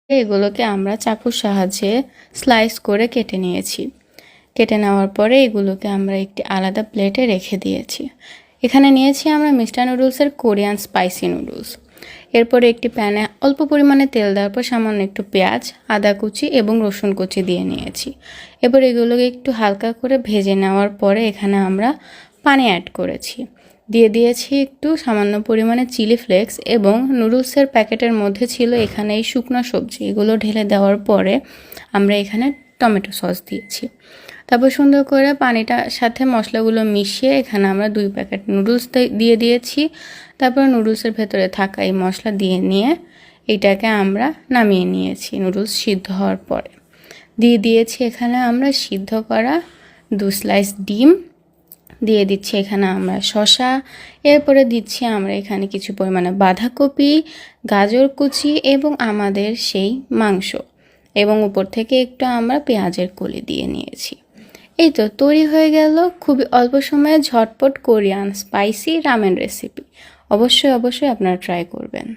এগুলোকে আমরা চাকুর সাহায্যে স্লাইস করে কেটে নিয়েছি। কেটে নেওয়ার পরে এগুলোকে আমরা একটি আলাদা প্লেটে রেখে দিয়েছি। এখানে নিয়েছি আমরা মিস্টার নুডলসের কোরিয়ান স্পাইসি নুডলস। এরপরে একটি প্যানে অল্প পরিমাণে তেল দেওয়ার পর সামান্য একটু পেঁয়াজ, আদা কুচি এবং রসুন কুচি দিয়ে নিয়েছি। এরপর এগুলোকে একটু হালকা করে ভেজে নেওয়ার পরে এখানে আমরা পানি অ্যাড করেছি। দিয়ে দিয়েছি একটু সামান্য পরিমাণে চিলি ফ্লেক্স এবং নুডলসের প্যাকেটের মধ্যে ছিল এখানে এই শুকনো সবজি। এগুলো ঢেলে দেওয়ার পরে আমরা এখানে টমেটো সস দিয়েছি। তারপর সুন্দর করে পানিটার সাথে মশলাগুলো মিশিয়ে এখানে আমরা 2 প্যাকেট নুডলস দিয়ে দিয়েছি। তারপর নুডলসের ভেতরে থাকা এই মশলা দিয়ে নিয়ে এটাকে আমরা নামিয়ে নিয়েছি। নুডলস সিদ্ধ হওয়ার পরে দিয়ে দিয়েছি এখানে আমরা সিদ্ধ করা 2 স্লাইস ডিম, দিয়ে দিচ্ছি এখানে আমরা শসা, এরপরে দিচ্ছি আমরা এখানে কিছু পরিমাণে বাঁধাকপি, গাজর কুচি এবং আমাদের সেই মাংস, এবং উপর থেকে একটু আমরা পেঁয়াজের কলি দিয়ে নিয়েছি। এই তো তৈরি হয়ে গেল খুবই অল্প সময়ে ঝটপট কোরিয়ান স্পাইসি রামেন রেসিপি। অবশ্যই আপনারা ট্রাই করবেন।